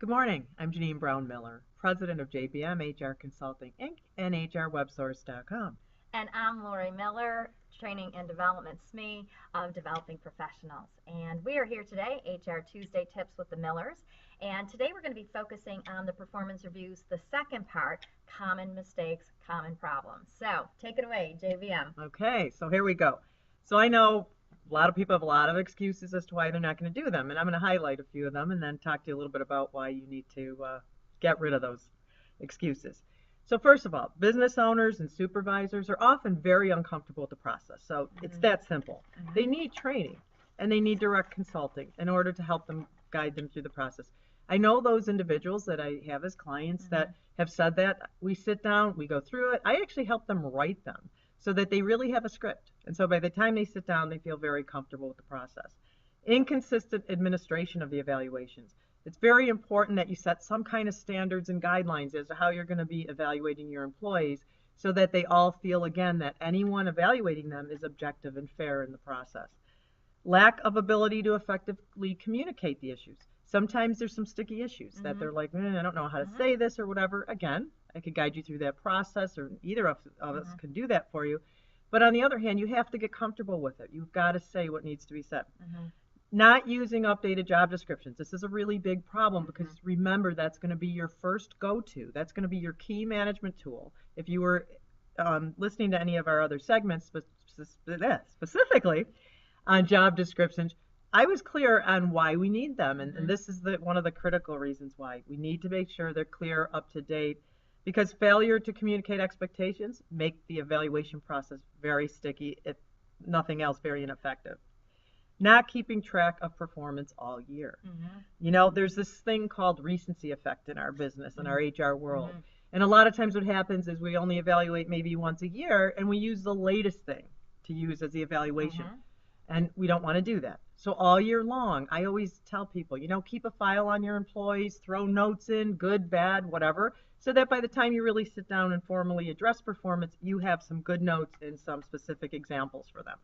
Good morning. I'm Janine Brown Miller, president of JBM HR Consulting Inc. and HRWebSource.com. And I'm Lori Miller, Training and Development SME of Developing Professionals. And we are here today, HR Tuesday Tips with the Millers. And today we're going to be focusing on the performance reviews, the second part, common mistakes, common problems. So take it away, JVM. Okay, so here we go. So I know a lot of people have a lot of excuses as to why they're not going to do them, and I'm going to highlight a few of them and then talk to you a little bit about why you need to get rid of those excuses. So first of all, business owners and supervisors are often very uncomfortable with the process. So it's that simple. They need training and they need direct consulting in order to help them guide them through the process. I know those individuals that I have as clients that have said that. We sit down, we go through it. I actually help them write them so that they really have a script. And so by the time they sit down, they feel very comfortable with the process. Inconsistent administration of the evaluations. It's very important that you set some kind of standards and guidelines as to how you're going to be evaluating your employees so that they all feel, again, that anyone evaluating them is objective and fair in the process. Lack of ability to effectively communicate the issues. Sometimes there's some sticky issues that they're like, I don't know how to say this or whatever. Again, I could guide you through that process, or either of us can do that for you. But on the other hand, you have to get comfortable with it. You've got to say what needs to be said. Not using updated job descriptions. This is a really big problem because remember, that's going to be your first go-to. That's going to be your key management tool. If you were listening to any of our other segments, specifically on job descriptions, I was clear on why we need them. And this is one of the critical reasons why. We need to make sure they're clear, up to date, because failure to communicate expectations make the evaluation process very sticky, if nothing else, very ineffective. Not keeping track of performance all year. You know, there's this thing called recency effect in our business, in our HR world. And a lot of times what happens is we only evaluate maybe once a year, and we use the latest thing to use as the evaluation. And we don't want to do that. So all year long, I always tell people, you know, keep a file on your employees, throw notes in, good, bad, whatever, so that by the time you really sit down and formally address performance, you have some good notes and some specific examples for them.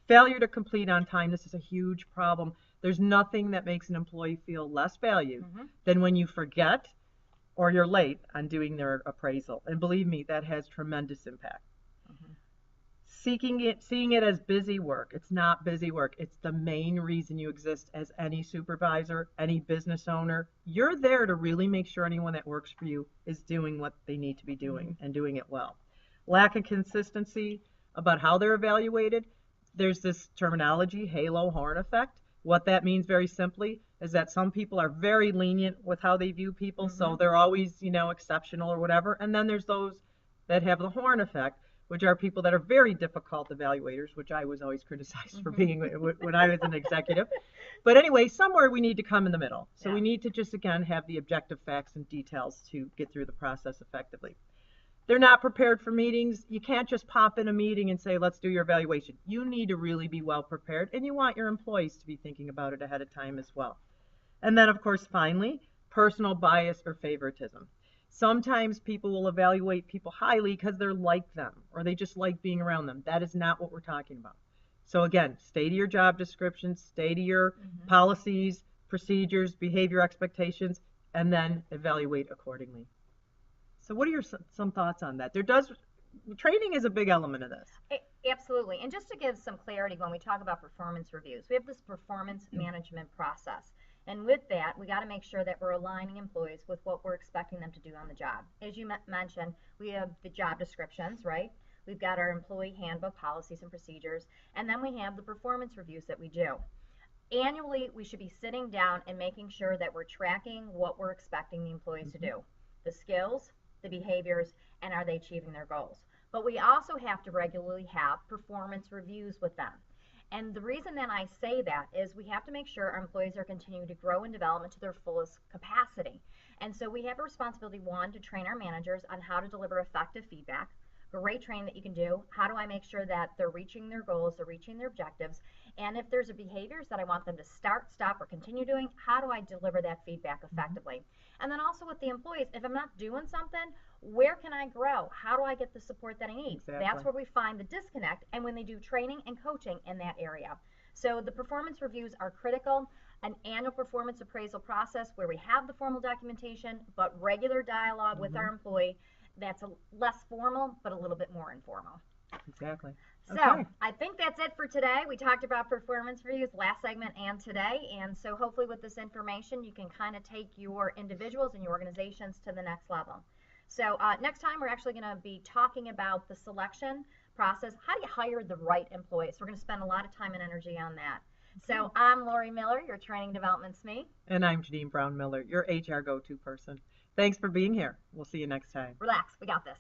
Failure to complete on time. This is a huge problem. There's nothing that makes an employee feel less valued than when you forget or you're late on doing their appraisal. And believe me, that has tremendous impact. Seeing it as busy work. It's not busy work. It's the main reason you exist as any supervisor, any business owner. You're there to really make sure anyone that works for you is doing what they need to be doing and doing it well. Lack of consistency about how they're evaluated. There's this terminology, halo horn effect. What that means very simply is that some people are very lenient with how they view people, so they're always, you know, exceptional or whatever. And then there's those that have the horn effect, which are people that are very difficult evaluators, which I was always criticized for being when I was an executive. But anyway, somewhere we need to come in the middle. So we need to just, again, have the objective facts and details to get through the process effectively. They're not prepared for meetings. You can't just pop in a meeting and say, let's do your evaluation. You need to really be well prepared, and you want your employees to be thinking about it ahead of time as well. And then, of course, finally, personal bias or favoritism. Sometimes people will evaluate people highly because they're like them or they just like being around them. That is not what we're talking about. So again, stay to your job descriptions, stay to your policies, procedures, behavior expectations, and then evaluate accordingly. So what are your some thoughts on that? Training is a big element of this. Absolutely. And just to give some clarity when we talk about performance reviews, we have this performance management process. And with that, we got to make sure that we're aligning employees with what we're expecting them to do on the job. As you mentioned, we have the job descriptions, right? We've got our employee handbook, policies and procedures, and then we have the performance reviews that we do. Annually, we should be sitting down and making sure that we're tracking what we're expecting the employees to do, the skills, the behaviors, and are they achieving their goals. But we also have to regularly have performance reviews with them. And the reason that I say that is we have to make sure our employees are continuing to grow and develop to their fullest capacity. And so we have a responsibility, one, to train our managers on how to deliver effective feedback. Great training that you can do. How do I make sure that they're reaching their goals, they're reaching their objectives? And if there's a behaviors that I want them to start, stop, or continue doing, how do I deliver that feedback effectively? And then also with the employees, if I'm not doing something, where can I grow? How do I get the support that I need? Exactly. That's where we find the disconnect, and when they do training and coaching in that area. So the performance reviews are critical. an annual performance appraisal process where we have the formal documentation, but regular dialogue with our employee that's less formal, but a little bit more informal. Exactly. So Okay. I think that's it for today. We talked about performance reviews last segment and today. And so hopefully with this information, you can kind of take your individuals and your organizations to the next level. So next time, we're actually going to be talking about the selection process. How do you hire the right employees? We're going to spend a lot of time and energy on that. So I'm Lori Miller, your training development SME. And I'm Janine Brown Miller, your HR go-to person. Thanks for being here. We'll see you next time. Relax, we got this.